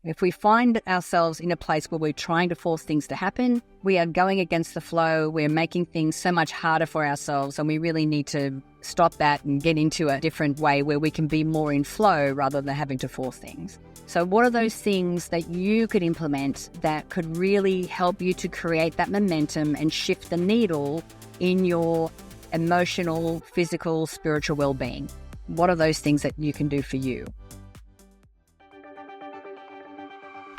If we find ourselves in a place where we're trying to force things to happen, we are going against the flow, we're making things so much harder for ourselves, and we really need to stop that and get into a different way where we can be more in flow rather than having to force things. So what are those things that you could implement that could really help you to create that momentum and shift the needle in your emotional, physical, spiritual well-being? What are those things that you can do for you?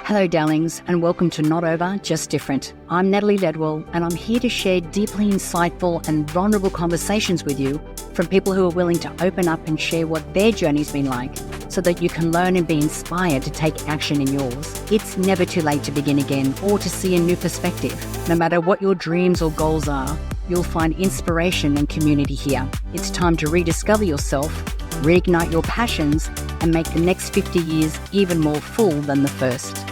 Hello, darlings, and welcome to Not Over, Just Different. I'm Natalie Ledwell, and I'm here to share deeply insightful and vulnerable conversations with you from people who are willing to open up and share what their journey's been like so that you can learn and be inspired to take action in yours. It's never too late to begin again or to see a new perspective. No matter what your dreams or goals are, you'll find inspiration and community here. It's time to rediscover yourself, reignite your passions, and make the next 50 years even more full than the first.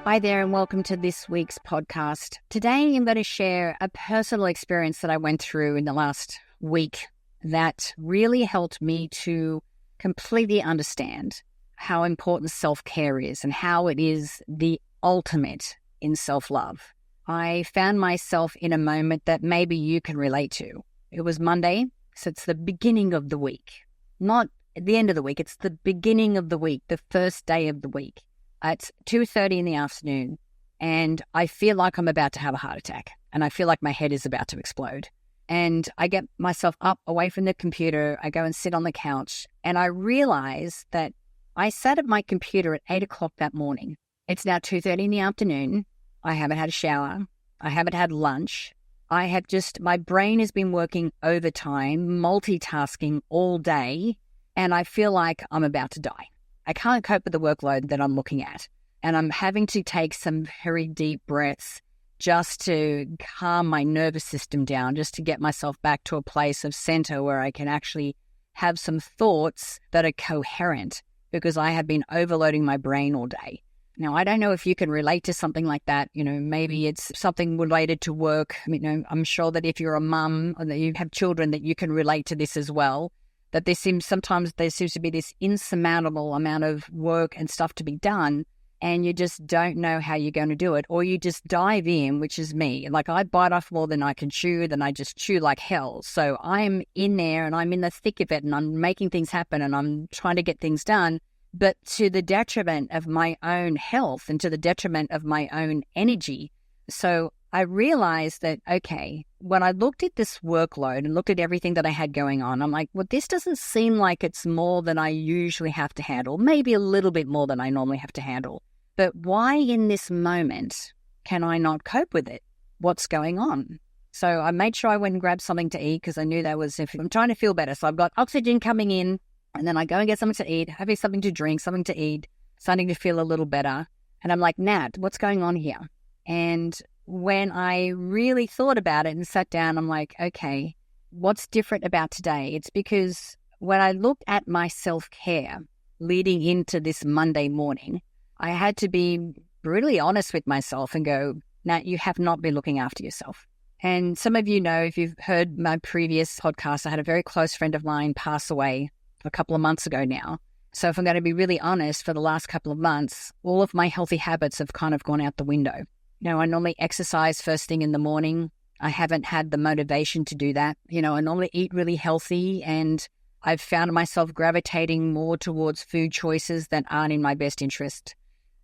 Hi there, and welcome to this week's podcast. Today, I'm going to share a personal experience that I went through in the last week that really helped me to completely understand how important self-care is and how it is the ultimate in self-love. I found myself in a moment that maybe you can relate to. It was Monday, so it's the beginning of the week. Not at the end of the week, it's the beginning of the week, the first day of the week. It's 2:30 in the afternoon, and I feel like I'm about to have a heart attack, and I feel like my head is about to explode. And I get myself up away from the computer, I go and sit on the couch, and I realize that I sat at my computer at 8 o'clock that morning. It's now 2:30 in the afternoon. I haven't had a shower. I haven't had lunch. My brain has been working overtime, multitasking all day, and I feel like I'm about to die. I can't cope with the workload that I'm looking at, and I'm having to take some very deep breaths just to calm my nervous system down, just to get myself back to a place of center where I can actually have some thoughts that are coherent, because I have been overloading my brain all day. Now, I don't know if you can relate to something like that. Maybe it's something related to work. I'm sure that if you're a mum or that you have children, that you can relate to this as well. That sometimes there seems to be this insurmountable amount of work and stuff to be done, and you just don't know how you're going to do it, or you just dive in, which is me. Like, I bite off more than I can chew, then I just chew like hell. So I'm in there and I'm in the thick of it, and I'm making things happen, and I'm trying to get things done, but to the detriment of my own health and to the detriment of my own energy. So I realized that, okay, when I looked at this workload and looked at everything that I had going on, I'm like, well, this doesn't seem like it's more than I usually have to handle, maybe a little bit more than I normally have to handle. But why in this moment can I not cope with it? What's going on? So I made sure I went and grabbed something to eat, because I knew if I'm trying to feel better. So I've got oxygen coming in, and then I go and get something to eat, having something to drink, something to eat, starting to feel a little better. And I'm like, Nat, what's going on here? And when I really thought about it and sat down, I'm like, okay, what's different about today? It's because when I looked at my self-care leading into this Monday morning, I had to be brutally honest with myself and go, Nat, you have not been looking after yourself. And some of you know, if you've heard my previous podcast, I had a very close friend of mine pass away a couple of months ago now. So if I'm going to be really honest, for the last couple of months, all of my healthy habits have kind of gone out the window. I normally exercise first thing in the morning. I haven't had the motivation to do that. I normally eat really healthy, and I've found myself gravitating more towards food choices that aren't in my best interest.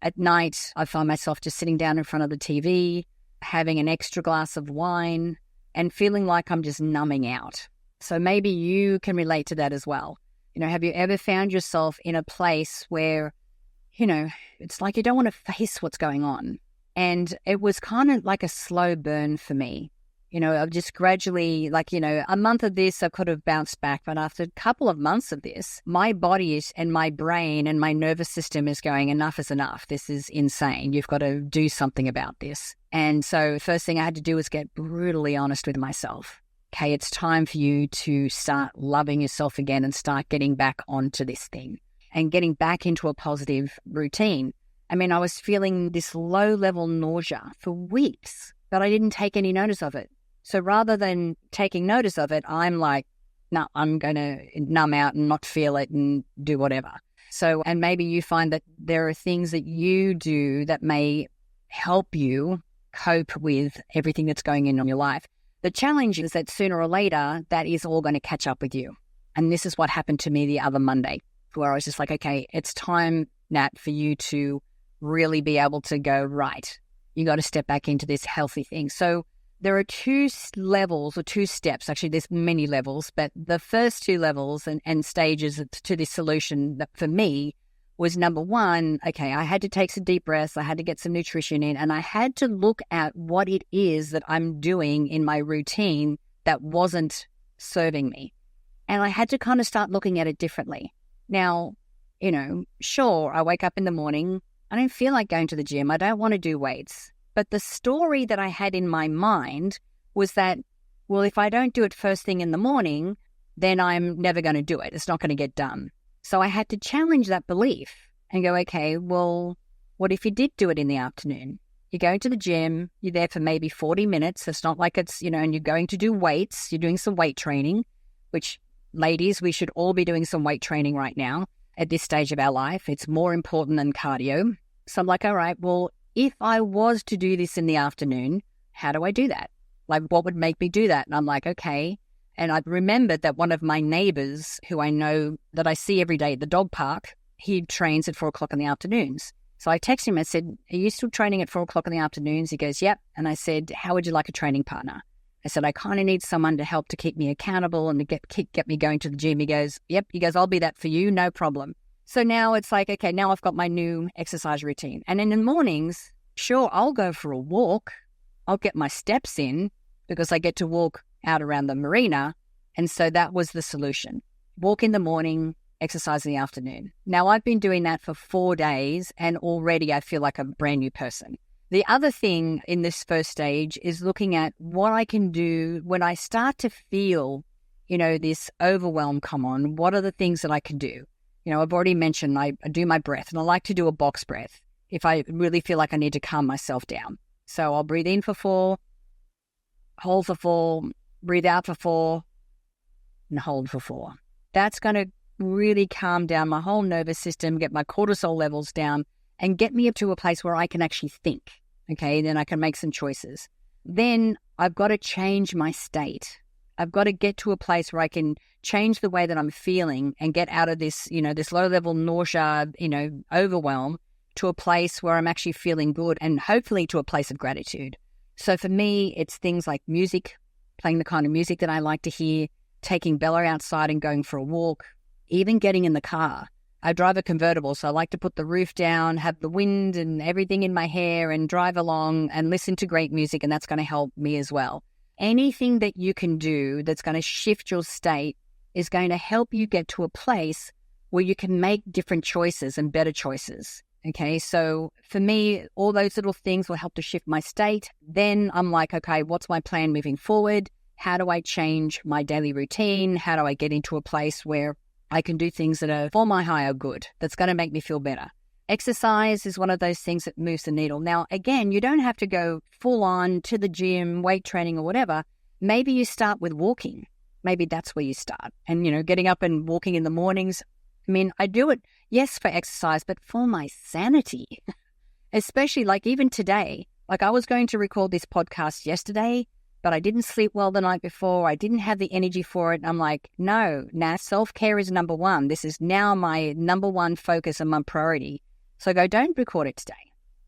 At night, I find myself just sitting down in front of the TV, having an extra glass of wine, and feeling like I'm just numbing out. So maybe you can relate to that as well. Have you ever found yourself in a place where, it's like you don't want to face what's going on? And it was kind of like a slow burn for me. I've just gradually, a month of this, I could have bounced back. But after a couple of months of this, my body and my brain and my nervous system is going, enough is enough. This is insane. You've got to do something about this. And so the first thing I had to do was get brutally honest with myself. Okay, it's time for you to start loving yourself again and start getting back onto this thing and getting back into a positive routine. I was feeling this low-level nausea for weeks, but I didn't take any notice of it. So rather than taking notice of it, I'm like, no, I'm going to numb out and not feel it and do whatever. So, and maybe you find that there are things that you do that may help you cope with everything that's going on in your life. The challenge is that sooner or later, that is all going to catch up with you. And this is what happened to me the other Monday, where I was just like, okay, it's time, Nat, for you to really be able to go, right, you got to step back into this healthy thing. So there are two levels or two steps. Actually, there's many levels, but the first two levels and stages to this solution that for me was number one, okay, I had to take some deep breaths. I had to get some nutrition in, and I had to look at what it is that I'm doing in my routine that wasn't serving me. And I had to kind of start looking at it differently. Now, sure, I wake up in the morning. I don't feel like going to the gym. I don't want to do weights. But the story that I had in my mind was that, well, if I don't do it first thing in the morning, then I'm never going to do it. It's not going to get done. So I had to challenge that belief and go, okay, well, what if you did do it in the afternoon? You go to the gym, you're there for maybe 40 minutes. It's not like it's, and you're going to do weights. You're doing some weight training, which, ladies, we should all be doing some weight training right now at this stage of our life. It's more important than cardio. So I'm like, all right, well, if I was to do this in the afternoon, how do I do that? Like, what would make me do that? And I'm like, okay. And I remembered that one of my neighbors who I know that I see every day at the dog park, he trains at 4 o'clock in the afternoons. So I texted him. I said, are you still training at 4 o'clock in the afternoons? He goes, yep. And I said, how would you like a training partner? I said, I kind of need someone to help to keep me accountable and to get me going to the gym. He goes, yep. He goes, I'll be that for you. No problem. So now it's like, okay, now I've got my new exercise routine. And in the mornings, sure, I'll go for a walk. I'll get my steps in because I get to walk out around the marina. And so that was the solution. Walk in the morning, exercise in the afternoon. Now I've been doing that for 4 days and already I feel like a brand new person. The other thing in this first stage is looking at what I can do when I start to feel, this overwhelm come on. What are the things that I can do? I've already mentioned I do my breath, and I like to do a box breath if I really feel like I need to calm myself down. So I'll breathe in for 4, hold for 4, breathe out for 4, and hold for 4. That's going to really calm down my whole nervous system, get my cortisol levels down, and get me up to a place where I can actually think, okay? Then I can make some choices. Then I've got to change my state. I've got to get to a place where I can change the way that I'm feeling and get out of this, this low-level nausea, overwhelm, to a place where I'm actually feeling good and hopefully to a place of gratitude. So for me, it's things like music, playing the kind of music that I like to hear, taking Bella outside and going for a walk, even getting in the car. I drive a convertible, so I like to put the roof down, have the wind and everything in my hair and drive along and listen to great music, and that's going to help me as well. Anything that you can do that's going to shift your state is going to help you get to a place where you can make different choices and better choices. Okay, so for me, all those little things will help to shift my state. Then I'm like, okay, what's my plan moving forward? How do I change my daily routine? How do I get into a place where I can do things that are for my higher good, that's going to make me feel better? Exercise is one of those things that moves the needle. Now, again, you don't have to go full on to the gym, weight training or whatever. Maybe you start with walking. Maybe that's where you start. And, getting up and walking in the mornings. I mean, I do it, yes, for exercise, but for my sanity, especially like even today. Like I was going to record this podcast yesterday, but I didn't sleep well the night before. I didn't have the energy for it. I'm like, no, self-care is number one. This is now my number one focus and my priority. So I go, don't record it today.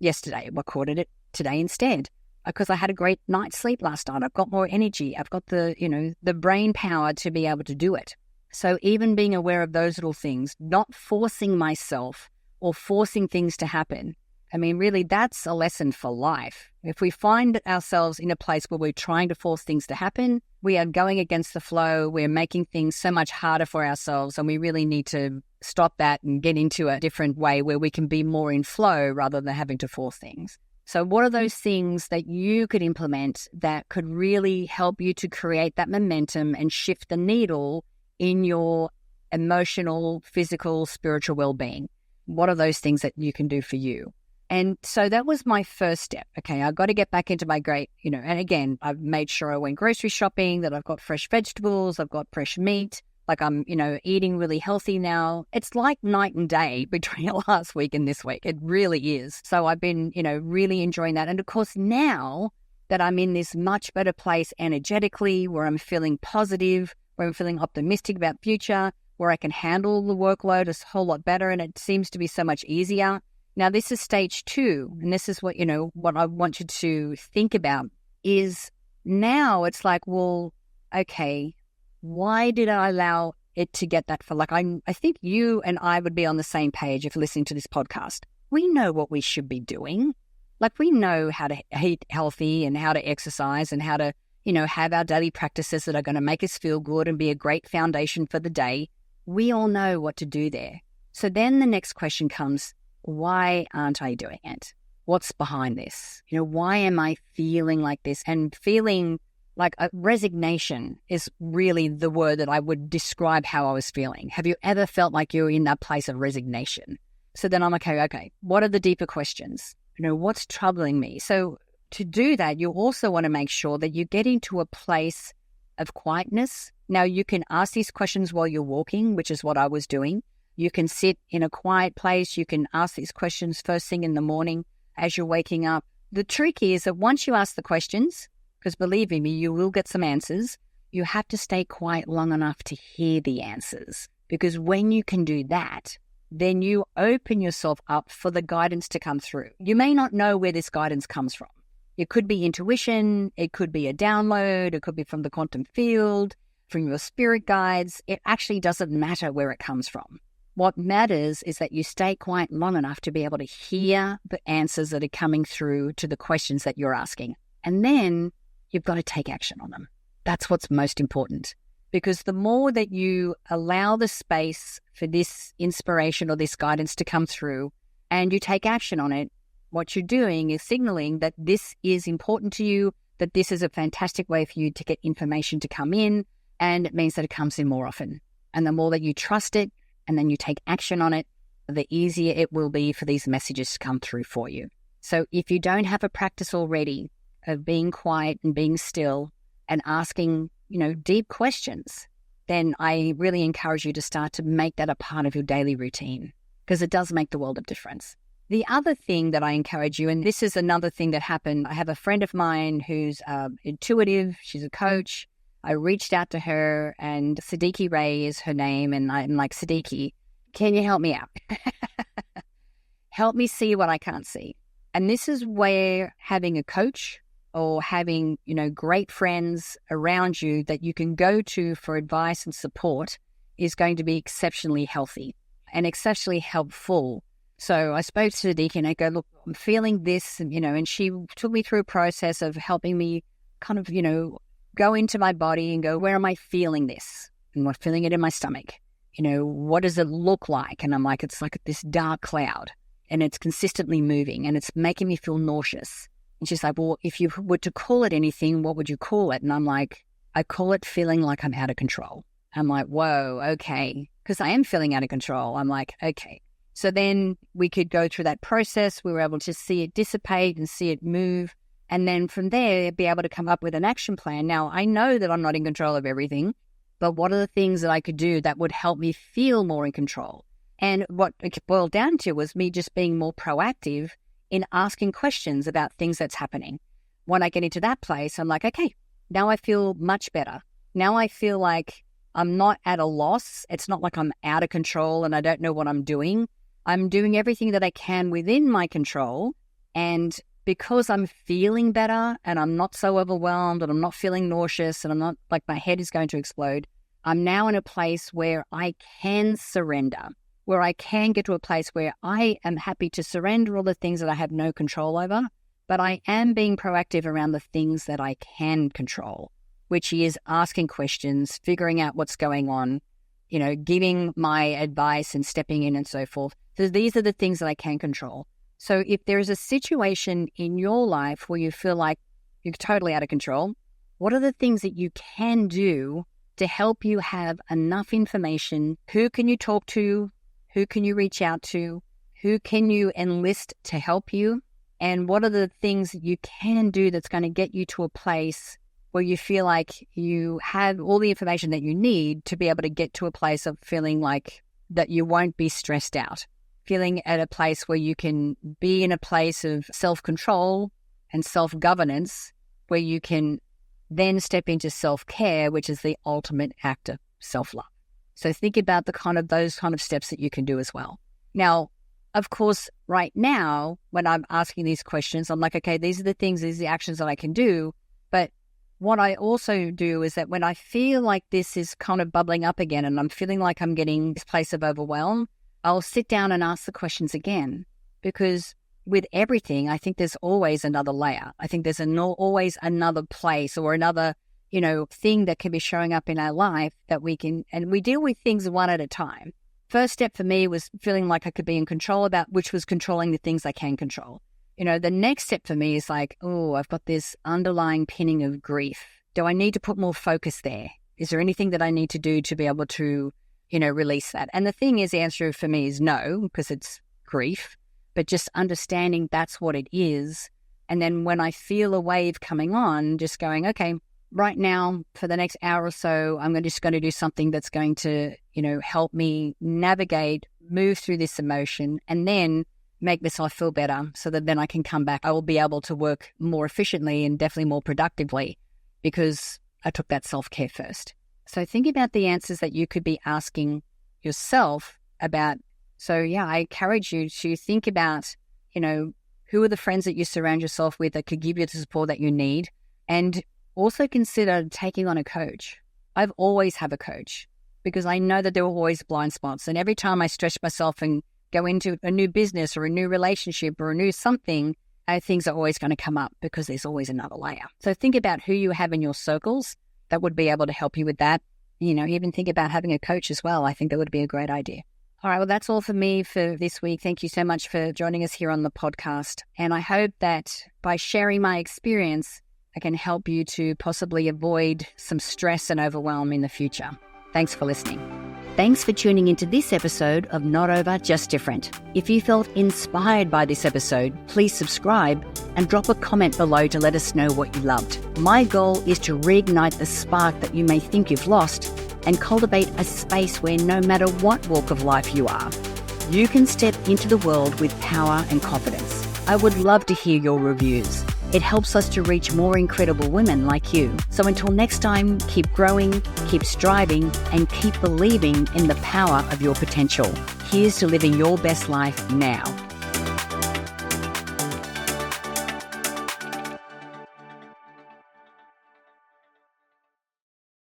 Yesterday, I recorded it today instead because I had a great night's sleep last night. I've got more energy. I've got the brain power to be able to do it. So even being aware of those little things, not forcing myself or forcing things to happen. I mean, really, that's a lesson for life. If we find ourselves in a place where we're trying to force things to happen, we are going against the flow. We're making things so much harder for ourselves, and we really need to stop that and get into a different way where we can be more in flow rather than having to force things. So what are those things that you could implement that could really help you to create that momentum and shift the needle in your emotional, physical, spiritual well-being? What are those things that you can do for you? And so that was my first step. Okay, I got to get back into my great, and again, I've made sure I went grocery shopping, that I've got fresh vegetables, I've got fresh meat, like I'm, eating really healthy now. It's like night and day between last week and this week. It really is. So I've been, really enjoying that. And of course, now that I'm in this much better place energetically, where I'm feeling positive, where I'm feeling optimistic about future, where I can handle the workload a whole lot better, and it seems to be so much easier. Now, this is stage 2, and this is what, what I want you to think about is now it's like, well, okay, why did I allow it to get that far? Like, I think you and I would be on the same page if listening to this podcast. We know what we should be doing. Like, we know how to eat healthy and how to exercise and how to, have our daily practices that are going to make us feel good and be a great foundation for the day. We all know what to do there. So then the next question comes, why aren't I doing it? What's behind this? Why am I feeling like this? And feeling like resignation is really the word that I would describe how I was feeling. Have you ever felt like you're in that place of resignation? So then I'm okay, what are the deeper questions? What's troubling me? So to do that, you also want to make sure that you get into a place of quietness. Now, you can ask these questions while you're walking, which is what I was doing. You can sit in a quiet place. You can ask these questions first thing in the morning as you're waking up. The trick is that once you ask the questions, because believe me, you will get some answers, you have to stay quiet long enough to hear the answers. Because when you can do that, then you open yourself up for the guidance to come through. You may not know where this guidance comes from. It could be intuition, it could be a download, it could be from the quantum field, from your spirit guides. It actually doesn't matter where it comes from. What matters is that you stay quiet long enough to be able to hear the answers that are coming through to the questions that you're asking. And then you've got to take action on them. That's what's most important. Because the more that you allow the space for this inspiration or this guidance to come through and you take action on it, what you're doing is signaling that this is important to you, that this is a fantastic way for you to get information to come in, and it means that it comes in more often. And the more that you trust it, and then you take action on it, the easier it will be for these messages to come through for you. So if you don't have a practice already of being quiet and being still and asking, deep questions, then I really encourage you to start to make that a part of your daily routine, because it does make the world of difference. The other thing that I encourage you, and this is another thing that happened, I have a friend of mine who's intuitive, she's a coach. I reached out to her, and Siddiqui Ray is her name, and I'm like, Siddiqui, can you help me out? Help me see what I can't see. And this is where having a coach or having, great friends around you that you can go to for advice and support is going to be exceptionally healthy and exceptionally helpful. So I spoke to Siddiqui and I go, look, I'm feeling this, and she took me through a process of helping me kind of, go into my body and go, where am I feeling this? And I'm feeling it in my stomach. What does it look like? And I'm like, it's like this dark cloud and it's consistently moving and it's making me feel nauseous. And she's like, well, if you were to call it anything, what would you call it? And I'm like, I call it feeling like I'm out of control. I'm like, whoa, okay. Because I am feeling out of control. I'm like, okay. So then we could go through that process. We were able to see it dissipate and see it move. And then from there, be able to come up with an action plan. Now, I know that I'm not in control of everything, but what are the things that I could do that would help me feel more in control? And what it boiled down to was me just being more proactive in asking questions about things that's happening. When I get into that place, I'm like, okay, now I feel much better. Now I feel like I'm not at a loss. It's not like I'm out of control and I don't know what I'm doing. I'm doing everything that I can within my control. And because I'm feeling better and I'm not so overwhelmed and I'm not feeling nauseous and I'm not like my head is going to explode, I'm now in a place where I can surrender, where I can get to a place where I am happy to surrender all the things that I have no control over, but I am being proactive around the things that I can control, which is asking questions, figuring out what's going on, giving my advice and stepping in and so forth. So these are the things that I can control. So if there is a situation in your life where you feel like you're totally out of control, what are the things that you can do to help you have enough information? Who can you talk to? Who can you reach out to? Who can you enlist to help you? And what are the things that you can do that's going to get you to a place where you feel like you have all the information that you need to be able to get to a place of feeling like that you won't be stressed out, feeling at a place where you can be in a place of self-control and self-governance, where you can then step into self-care, which is the ultimate act of self-love. So think about those kind of steps that you can do as well. Now, of course, right now, when I'm asking these questions, I'm like, okay, these are the things, these are the actions that I can do. But what I also do is that when I feel like this is kind of bubbling up again and I'm feeling like I'm getting this place of overwhelm, I'll sit down and ask the questions again. Because with everything, I think there's always another layer. I think there's always another place or another, thing that can be showing up in our life that we can, and we deal with things one at a time. First step for me was feeling like I could be in control about, which was controlling the things I can control. The next step for me is like, oh, I've got this underlying pinning of grief. Do I need to put more focus there? Is there anything that I need to do to be able to, release that? And the thing is, the answer for me is no, because it's grief, but just understanding that's what it is. And then when I feel a wave coming on, just going, okay, right now for the next hour or so, I'm just going to do something that's going to, help me navigate, move through this emotion, and then make myself feel better so that then I can come back. I will be able to work more efficiently and definitely more productively because I took that self-care first. So think about the answers that you could be asking yourself about. So yeah, I encourage you to think about, who are the friends that you surround yourself with that could give you the support that you need, and also consider taking on a coach. I've always have a coach because I know that there are always blind spots. And every time I stretch myself and go into a new business or a new relationship or a new something, things are always going to come up because there's always another layer. So think about who you have in your circles that would be able to help you with that. Even think about having a coach as well. I think that would be a great idea. All right, well, that's all for me for this week. Thank you so much for joining us here on the podcast. And I hope that by sharing my experience, I can help you to possibly avoid some stress and overwhelm in the future. Thanks for listening. Thanks for tuning into this episode of Not Over, Just Different. If you felt inspired by this episode, please subscribe and drop a comment below to let us know what you loved. My goal is to reignite the spark that you may think you've lost and cultivate a space where no matter what walk of life you are, you can step into the world with power and confidence. I would love to hear your reviews. It helps us to reach more incredible women like you. So until next time, keep growing, keep striving, and keep believing in the power of your potential. Here's to living your best life now.